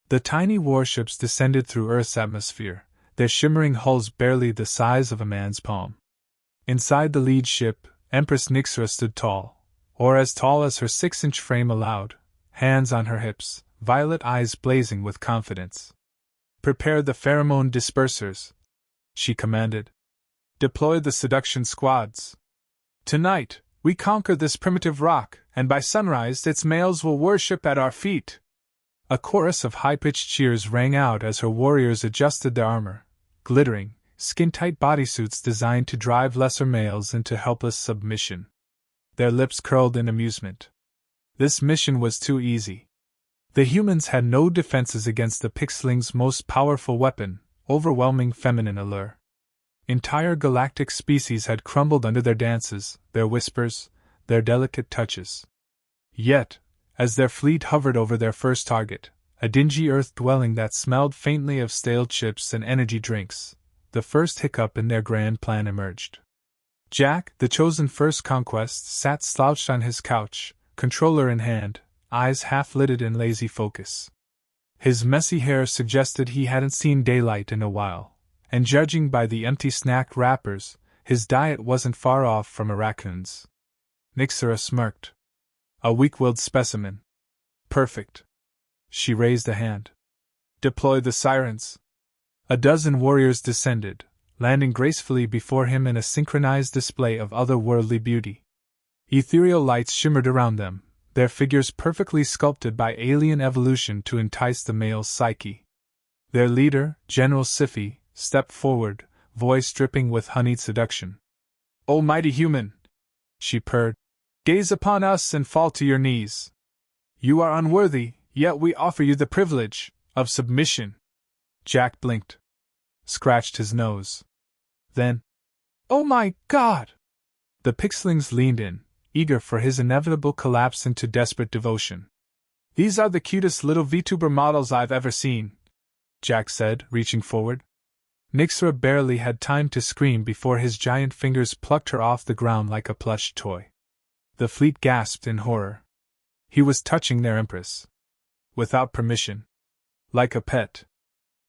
The tiny warships descended through Earth's atmosphere, their shimmering hulls barely the size of a man's palm. Inside the lead ship, Empress Nixera stood tall, or as tall as her 6-inch frame allowed, hands on her hips, violet eyes blazing with confidence. "Prepare the pheromone dispersers," she commanded. "Deploy the seduction squads. Tonight, we conquer this primitive rock, and by sunrise its males will worship at our feet." A chorus of high-pitched cheers rang out as her warriors adjusted their armor, glittering, skin-tight bodysuits designed to drive lesser males into helpless submission. Their lips curled in amusement. This mission was too easy. The humans had no defenses against the Pixling's most powerful weapon, overwhelming feminine allure. Entire galactic species had crumbled under their dances, their whispers, their delicate touches. Yet, as their fleet hovered over their first target, a dingy Earth dwelling that smelled faintly of stale chips and energy drinks, the first hiccup in their grand plan emerged. Jack, the chosen first conquest, sat slouched on his couch, controller in hand, eyes half-lidded in lazy focus. His messy hair suggested he hadn't seen daylight in a while, and judging by the empty snack wrappers, his diet wasn't far off from a raccoon's. Nixera smirked. "A weak-willed specimen. Perfect." She raised a hand. "Deploy the sirens." A dozen warriors descended, landing gracefully before him in a synchronized display of otherworldly beauty. Ethereal lights shimmered around them, their figures perfectly sculpted by alien evolution to entice the male's psyche. Their leader, General Sci-Fi, stepped forward, voice dripping with honeyed seduction. "O mighty human," she purred, "gaze upon us and fall to your knees. You are unworthy, yet we offer you the privilege of submission." Jack blinked, scratched his nose. Then, "Oh my God!" The Pixlings leaned in, eager for his inevitable collapse into desperate devotion. "These are the cutest little VTuber models I've ever seen," Jack said, reaching forward. Nixera barely had time to scream before his giant fingers plucked her off the ground like a plush toy. The fleet gasped in horror. He was touching their empress. Without permission. Like a pet.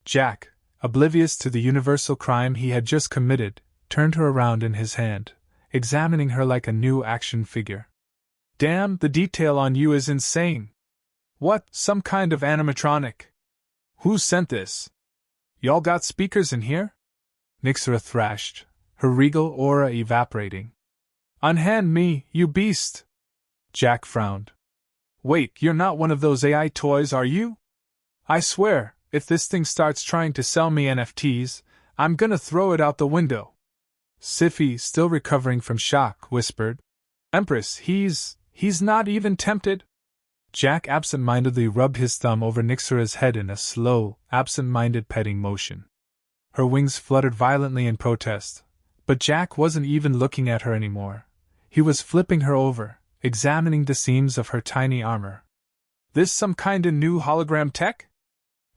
Jack, oblivious to the universal crime he had just committed, turned her around in his hand, examining her like a new action figure. "Damn, the detail on you is insane. What, some kind of animatronic? Who sent this? Y'all got speakers in here?" Nixera thrashed, her regal aura evaporating. "Unhand me, you beast!" Jack frowned. "Wait, you're not one of those AI toys, are you? I swear, if this thing starts trying to sell me NFTs, I'm gonna throw it out the window." Sci-Fi, still recovering from shock, whispered, "Empress, he's not even tempted." Jack absent-mindedly rubbed his thumb over Nixera's head in a slow, absent-minded petting motion. Her wings fluttered violently in protest, but Jack wasn't even looking at her anymore. He was flipping her over, examining the seams of her tiny armor. "This some kinda new hologram tech?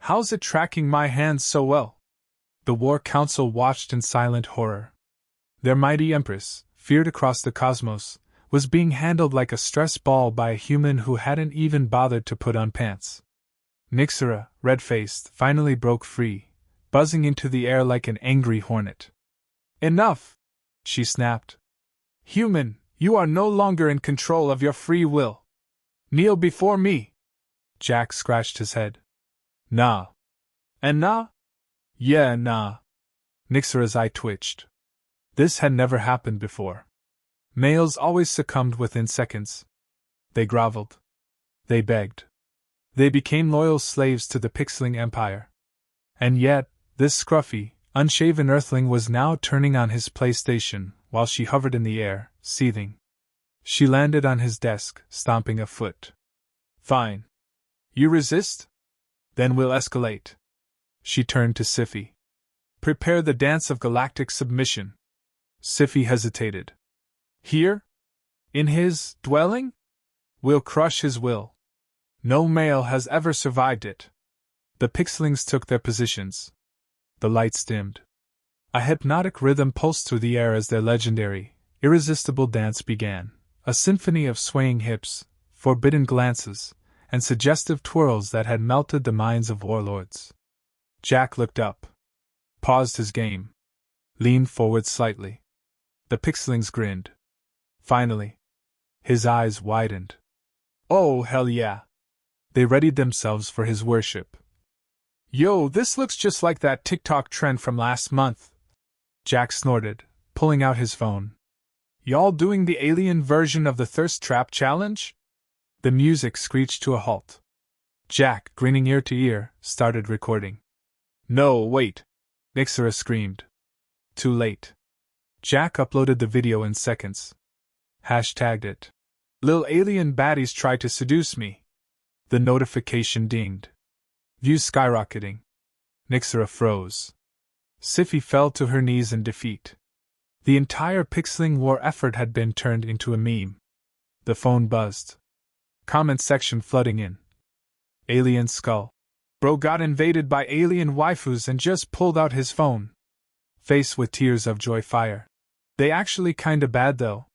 How's it tracking my hands so well?" The War Council watched in silent horror. Their mighty empress, feared across the cosmos, was being handled like a stress ball by a human who hadn't even bothered to put on pants. Nixera, red-faced, finally broke free, buzzing into the air like an angry hornet. "Enough!" she snapped. "Human, you are no longer in control of your free will. Kneel before me." Jack scratched his head. "Nah." "And nah?" "Yeah, nah." Nixera's eye twitched. This had never happened before. Males always succumbed within seconds. They groveled. They begged. They became loyal slaves to the Pixling Empire. And yet, this scruffy, unshaven earthling was now turning on his PlayStation, while she hovered in the air, seething. She landed on his desk, stomping a foot. "Fine. You resist? Then we'll escalate." She turned to Sci-Fi. "Prepare the dance of galactic submission." Sci-Fi hesitated. "Here? In his dwelling? We'll crush his will. No male has ever survived it." The Pixlings took their positions. The lights dimmed. A hypnotic rhythm pulsed through the air as their legendary, irresistible dance began, a symphony of swaying hips, forbidden glances, and suggestive twirls that had melted the minds of warlords. Jack looked up, paused his game, leaned forward slightly. The pixelings grinned. Finally, his eyes widened. Oh, hell yeah! They readied themselves for his worship. Yo, this looks just like that TikTok trend from last month. Jack snorted, pulling out his phone. Y'all doing the alien version of the thirst trap challenge? The music screeched to a halt. Jack, grinning ear to ear, started recording. No, wait! Nixera screamed. Too late. Jack uploaded the video in seconds. Hashtagged it. Lil alien baddies tried to seduce me. The notification dinged. Views skyrocketing. Nixera froze. Sci-Fi fell to her knees in defeat. The entire pixeling war effort had been turned into a meme. The phone buzzed. Comment section flooding in. Alien skull. Bro got invaded by alien waifus and just pulled out his phone. Face with tears of joy fire. They actually kinda bad though.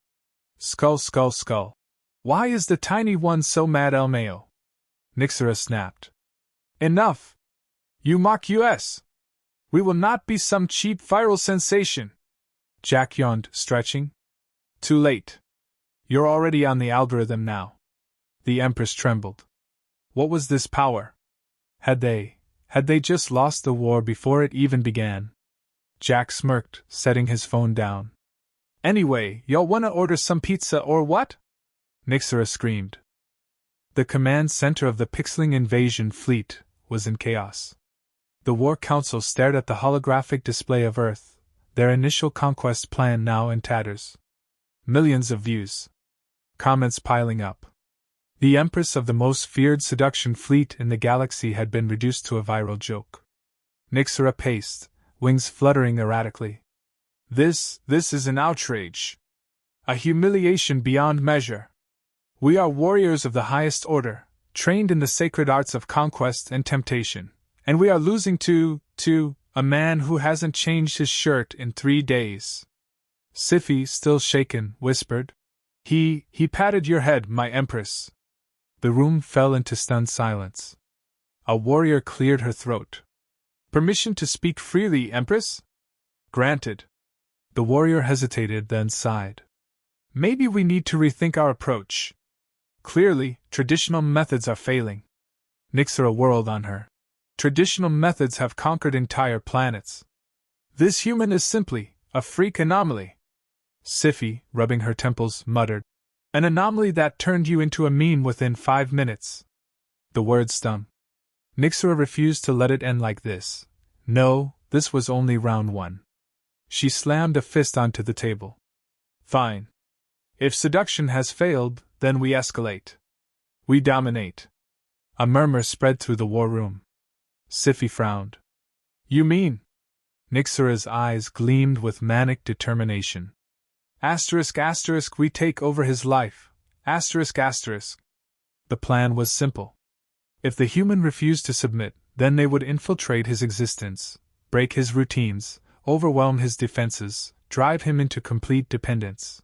Skull skull skull. Why is the tiny one so mad LMAO? Nixera snapped. Enough! You mock us! We will not be some cheap viral sensation! Jack yawned, stretching. Too late. You're already on the algorithm now. The Empress trembled. What was this power? Had they just lost the war before it even began? Jack smirked, setting his phone down. Anyway, y'all wanna order some pizza or what? Nixera screamed. The command center of the pixeling invasion fleet was in chaos. The War Council stared at the holographic display of Earth, their initial conquest plan now in tatters. Millions of views. Comments piling up. The Empress of the most feared seduction fleet in the galaxy had been reduced to a viral joke. Nixera paced, wings fluttering erratically. This is an outrage. A humiliation beyond measure. We are warriors of the highest order, trained in the sacred arts of conquest and temptation, and we are losing to a man who hasn't changed his shirt in 3 days. Sci-Fi, still shaken, whispered. He patted your head, my Empress. The room fell into stunned silence. A warrior cleared her throat. Permission to speak freely, Empress? Granted. The warrior hesitated, then sighed. Maybe we need to rethink our approach. Clearly, traditional methods are failing. Nixera whirled on her. Traditional methods have conquered entire planets. This human is simply a freak anomaly. Sci-Fi, rubbing her temples, muttered. An anomaly that turned you into a meme within 5 minutes. The word stung. Nixera refused to let it end like this. No, this was only round 1. She slammed a fist onto the table. Fine. If seduction has failed, then we escalate. We dominate. A murmur spread through the war room. Sci-Fi frowned. You mean? Nixera's eyes gleamed with manic determination. Asterisk asterisk, we take over his life. Asterisk asterisk. The plan was simple. If the human refused to submit, then they would infiltrate his existence, break his routines, overwhelm his defenses, drive him into complete dependence.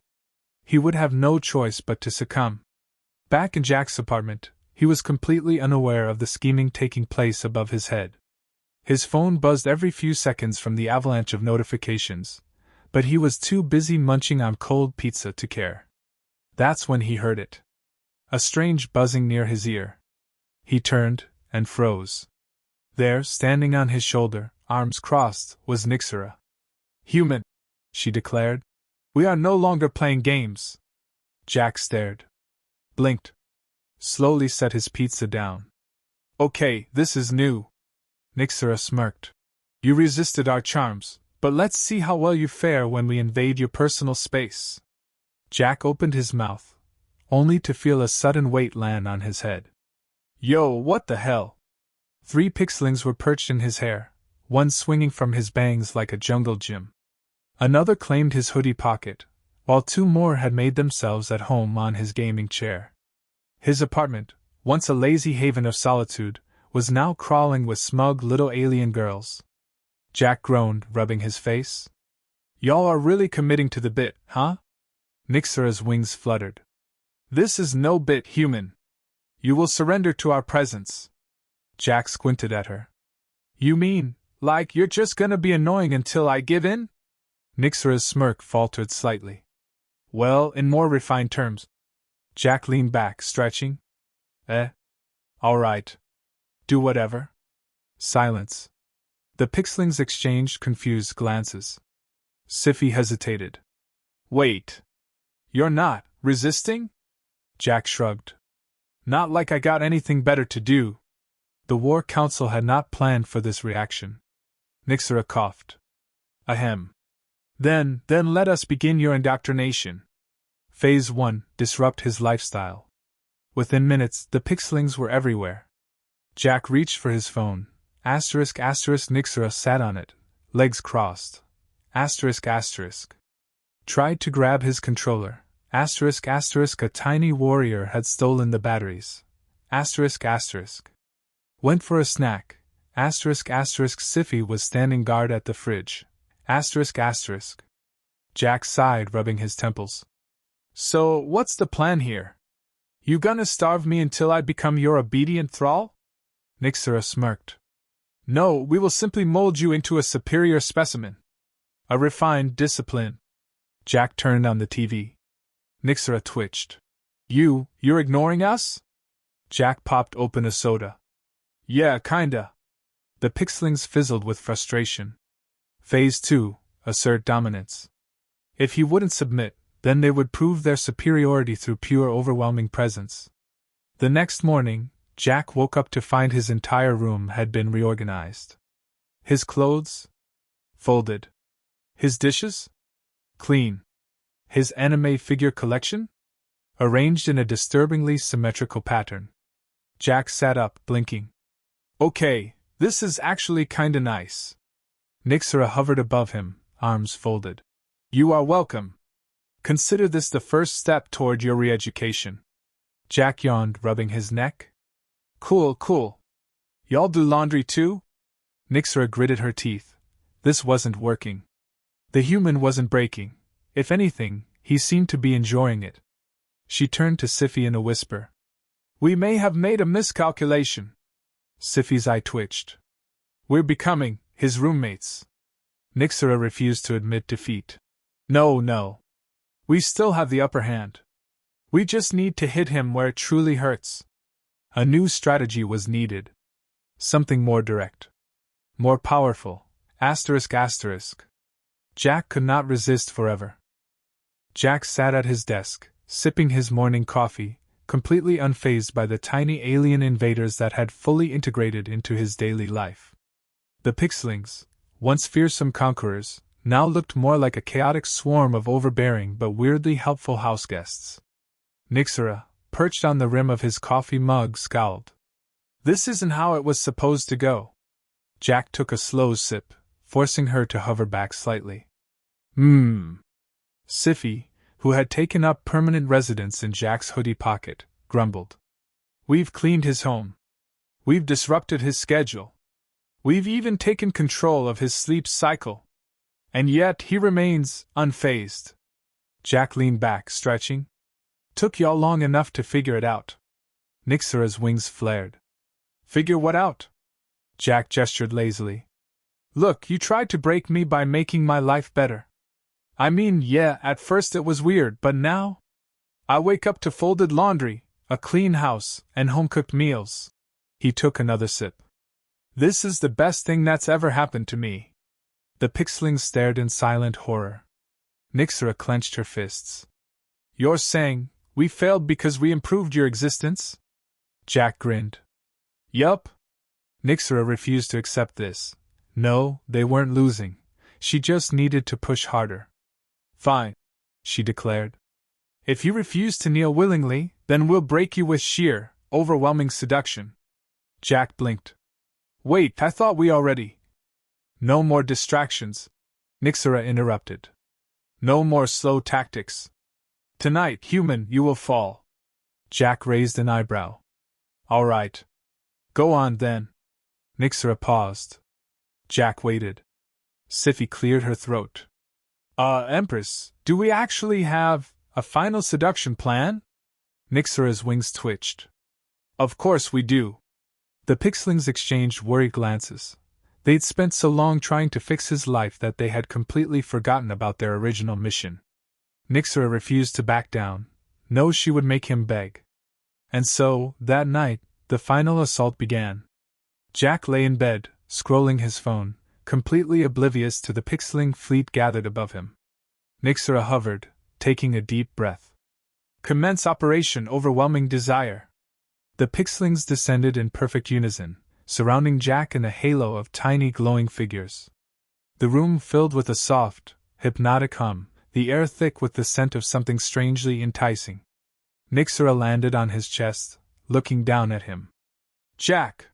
He would have no choice but to succumb. Back in Jack's apartment, he was completely unaware of the scheming taking place above his head. His phone buzzed every few seconds from the avalanche of notifications, but he was too busy munching on cold pizza to care. That's when he heard it. A strange buzzing near his ear. He turned, and froze. There, standing on his shoulder, arms crossed, was Nixera. Human, she declared. We are no longer playing games. Jack stared. Blinked. Slowly set his pizza down. Okay, this is new. Nixera smirked. You resisted our charms, but let's see how well you fare when we invade your personal space. Jack opened his mouth, only to feel a sudden weight land on his head. Yo, what the hell? 3 pixelings were perched in his hair, one swinging from his bangs like a jungle gym. Another claimed his hoodie pocket, while 2 more had made themselves at home on his gaming chair. His apartment, once a lazy haven of solitude, was now crawling with smug little alien girls. Jack groaned, rubbing his face. Y'all are really committing to the bit, huh? Nixera's wings fluttered. This is no bit human. You will surrender to our presence. Jack squinted at her. You mean, like you're just gonna be annoying until I give in? Nixera's smirk faltered slightly. Well, in more refined terms. Jack leaned back, stretching. All right. Do whatever. Silence. The pixelings exchanged confused glances. Sci-Fi hesitated. Wait. You're not resisting? Jack shrugged. Not like I got anything better to do. The War Council had not planned for this reaction. Nixera coughed. Ahem. Then let us begin your indoctrination. Phase 1. Disrupt his lifestyle. Within minutes, the pixelings were everywhere. Jack reached for his phone. Asterisk. Nixera sat on it, legs crossed. Asterisk. Tried to grab his controller. Asterisk. A tiny warrior had stolen the batteries. Asterisk. Went for a snack. Asterisk. Sci-Fi was standing guard at the fridge. Asterisk. Jack sighed, rubbing his temples. So, what's the plan here? You gonna starve me until I become your obedient thrall? Nixera smirked. No, we will simply mold you into a superior specimen. A refined discipline. Jack turned on the TV. Nixera twitched. You're ignoring us? Jack popped open a soda. Yeah, kinda. The pixelings fizzled with frustration. Phase 2. Assert dominance. If he wouldn't submit, then they would prove their superiority through pure overwhelming presence. The next morning, Jack woke up to find his entire room had been reorganized. His clothes? Folded. His dishes? Clean. His anime figure collection? Arranged in a disturbingly symmetrical pattern. Jack sat up, blinking. Okay, this is actually kinda nice. Nixera hovered above him, arms folded. You are welcome. Consider this the first step toward your re-education. Jack yawned, rubbing his neck. Cool. Y'all do laundry too? Nixera gritted her teeth. This wasn't working. The human wasn't breaking. If anything, he seemed to be enjoying it. She turned to Sci-Fi in a whisper. We may have made a miscalculation. Sci-Fi's eye twitched. We're becoming his roommates. Nixera refused to admit defeat. No. We still have the upper hand. We just need to hit him where it truly hurts. A new strategy was needed. Something more direct. More powerful. Asterisk. Jack could not resist forever. Jack sat at his desk, sipping his morning coffee, completely unfazed by the tiny alien invaders that had fully integrated into his daily life. The pixelings, once fearsome conquerors, now looked more like a chaotic swarm of overbearing but weirdly helpful houseguests. Nixera, perched on the rim of his coffee mug, scowled. This isn't how it was supposed to go. Jack took a slow sip, forcing her to hover back slightly. Sci-Fi, who had taken up permanent residence in Jack's hoodie pocket, grumbled. We've cleaned his home. We've disrupted his schedule. We've even taken control of his sleep cycle. And yet he remains unfazed. Jack leaned back, stretching. Took y'all long enough to figure it out. Nixera's wings flared. Figure what out? Jack gestured lazily. Look, you tried to break me by making my life better. I mean, yeah, at first it was weird, but now? I wake up to folded laundry, a clean house, and home-cooked meals. He took another sip. This is the best thing that's ever happened to me. The pixelings stared in silent horror. Nixera clenched her fists. You're saying, we failed because we improved your existence? Jack grinned. Yup. Nixera refused to accept this. No, they weren't losing. She just needed to push harder. Fine, she declared. If you refuse to kneel willingly, then we'll break you with sheer, overwhelming seduction. Jack blinked. Wait, I thought we already... No more distractions, Nixera interrupted. No more slow tactics. Tonight, human, you will fall. Jack raised an eyebrow. All right. Go on, then. Nixera paused. Jack waited. Sci-Fi cleared her throat. Empress, do we actually have a final seduction plan? Nixera's wings twitched. Of course we do. The Pixlings exchanged worried glances. They'd spent so long trying to fix his life that they had completely forgotten about their original mission. Nixera refused to back down. No, she would make him beg. And so, that night, the final assault began. Jack lay in bed, scrolling his phone, completely oblivious to the Pixling fleet gathered above him. Nixera hovered, taking a deep breath. Commence Operation Overwhelming Desire. The Pixlings descended in perfect unison, surrounding Jack in a halo of tiny glowing figures. The room filled with a soft, hypnotic hum, the air thick with the scent of something strangely enticing. Nixera landed on his chest, looking down at him. Jack!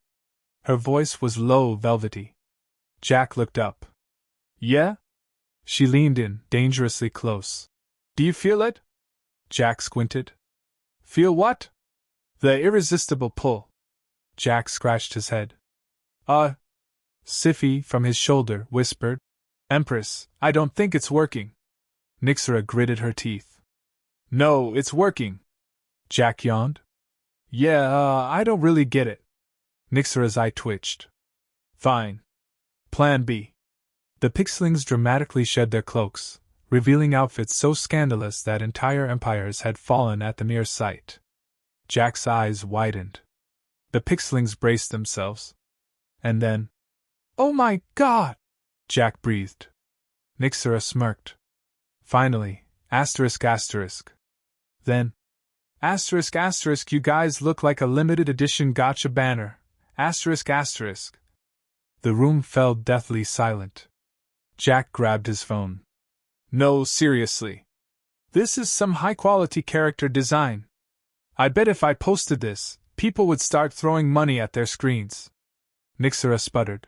Her voice was low, velvety. Jack looked up. Yeah? She leaned in, dangerously close. Do you feel it? Jack squinted. Feel what? The irresistible pull. Jack scratched his head. Sci-Fi, from his shoulder, whispered. Empress, I don't think it's working. Nixera gritted her teeth. No, it's working. Jack yawned. Yeah, I don't really get it. Nixera's eye twitched. Fine. Plan B. The Pixlings dramatically shed their cloaks, revealing outfits so scandalous that entire empires had fallen at the mere sight. Jack's eyes widened. The Pixlings braced themselves. And then, oh my God! Jack breathed. Nixera smirked. Finally, asterisk. Then, asterisk, you guys look like a limited edition gotcha banner. Asterisk. The room fell deathly silent. Jack grabbed his phone. No, seriously. This is some high-quality character design. I bet if I posted this, people would start throwing money at their screens. Nixera sputtered.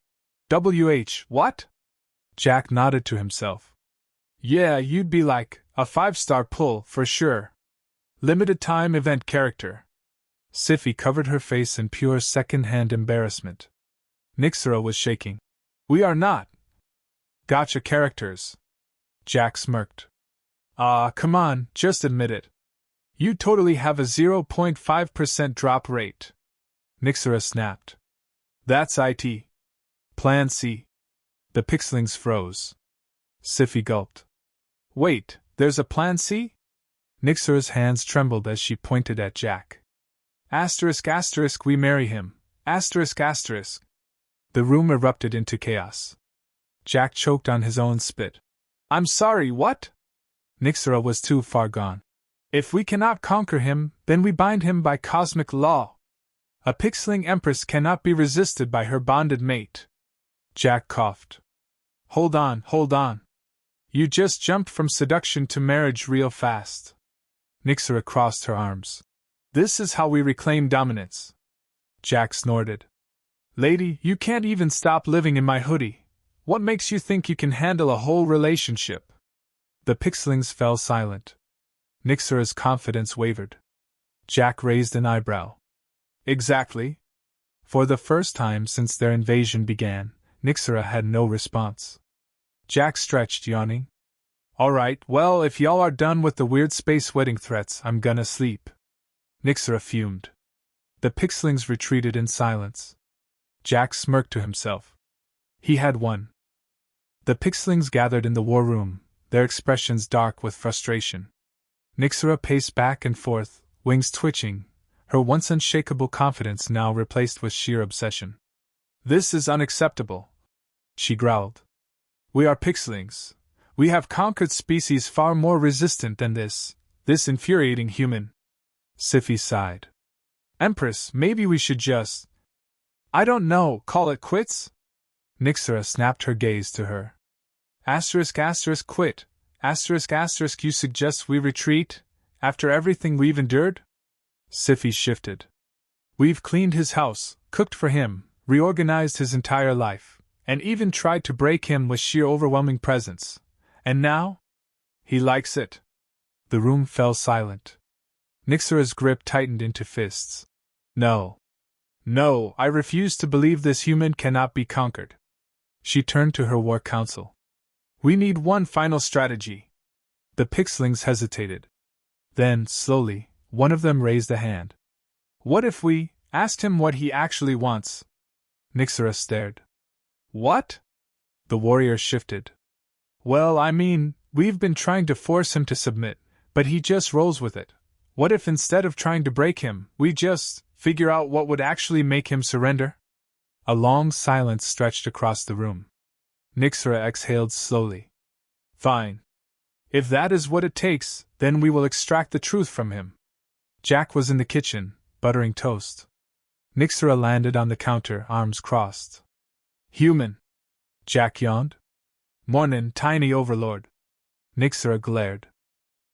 What? Jack nodded to himself. Yeah, you'd be like, a 5-star pull, for sure. Limited-time event character. Sci-Fi covered her face in pure second-hand embarrassment. Nixera was shaking. We are not gotcha characters. Jack smirked. Come on, just admit it. You totally have a 0.5% drop rate. Nixera snapped. That's IT. Plan C. The Pixlings froze. Sci-Fi gulped. Wait, there's a Plan C? Nixera's hands trembled as she pointed at Jack. Asterisk, we marry him. Asterisk. The room erupted into chaos. Jack choked on his own spit. I'm sorry, what? Nixera was too far gone. If we cannot conquer him, then we bind him by cosmic law. A Pixling Empress cannot be resisted by her bonded mate. Jack coughed. Hold on. You just jumped from seduction to marriage real fast. Nixera crossed her arms. This is how we reclaim dominance. Jack snorted. Lady, you can't even stop living in my hoodie. What makes you think you can handle a whole relationship? The Pixlings fell silent. Nixera's confidence wavered. Jack raised an eyebrow. Exactly. For the first time since their invasion began, Nixera had no response. Jack stretched, yawning. All right, well, if y'all are done with the weird space wedding threats, I'm gonna sleep. Nixera fumed. The Pixlings retreated in silence. Jack smirked to himself. He had won. The Pixlings gathered in the war room, their expressions dark with frustration. Nixera paced back and forth, wings twitching, her once unshakable confidence now replaced with sheer obsession. This is unacceptable, she growled. We are Pixlings. We have conquered species far more resistant than this infuriating human. Sci-Fi sighed. Empress, maybe we should just… I don't know, call it quits? Nixera snapped her gaze to her. Asterisk, quit. Asterisk, you suggest we retreat, after everything we've endured? Sci-Fi shifted. We've cleaned his house, cooked for him, reorganized his entire life, and even tried to break him with sheer overwhelming presence. And now? He likes it. The room fell silent. Nixera's grip tightened into fists. No, I refuse to believe this human cannot be conquered. She turned to her war council. We need one final strategy. The Pixlings hesitated. Then, slowly, one of them raised a hand. What if we, Asked him what he actually wants. Nyxera stared. What? The warrior shifted. Well, I mean, we've been trying to force him to submit, but he just rolls with it. What if instead of trying to break him, we just figure out what would actually make him surrender? A long silence stretched across the room. Nyxera exhaled slowly. Fine. If that is what it takes, then we will extract the truth from him. Jack was in the kitchen, buttering toast. Nyxera landed on the counter, arms crossed. Human. Jack yawned. Mornin', tiny overlord. Nyxera glared.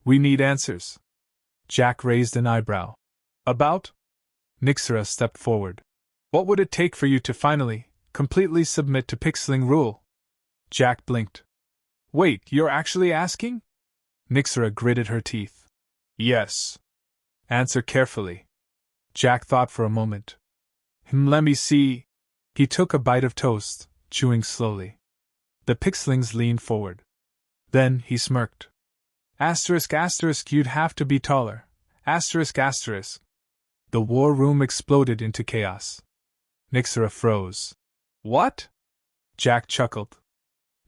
We need answers. Jack raised an eyebrow. About? Nyxera stepped forward. What would it take for you to finally, completely submit to Pixeling rule? Jack blinked. Wait, you're actually asking? Nyxera gritted her teeth. Yes. Answer carefully. Jack thought for a moment. Let me see. He took a bite of toast, chewing slowly. The Pixelings leaned forward. Then he smirked. Asterisk, you'd have to be taller. Asterisk. The war room exploded into chaos. Nyxera froze. What? Jack chuckled.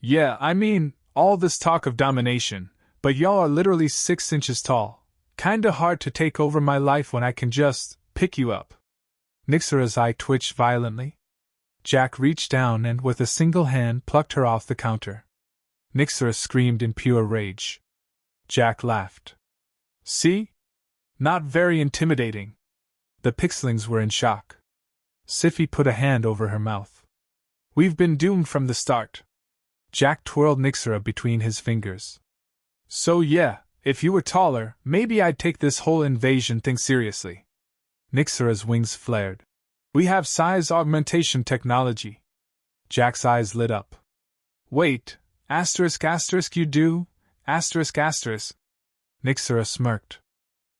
Yeah, I mean, all this talk of domination, but y'all are literally 6 inches tall. Kinda hard to take over my life when I can just pick you up. Nyxera's eye twitched violently. Jack reached down and with a single hand plucked her off the counter. Nyxera screamed in pure rage. Jack laughed. See? Not very intimidating. The Pixelings were in shock. Sci-Fi put a hand over her mouth. We've been doomed from the start. Jack twirled Nyxera between his fingers. So yeah, if you were taller, maybe I'd take this whole invasion thing seriously. Nyxera's wings flared. We have size augmentation technology. Jack's eyes lit up. Wait, asterisk you do? Asterisk. Nyxera smirked.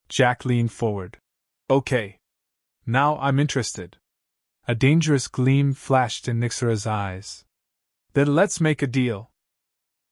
Jack leaned forward. Okay. Now I'm interested. A dangerous gleam flashed in Nyxera's eyes. Then let's make a deal.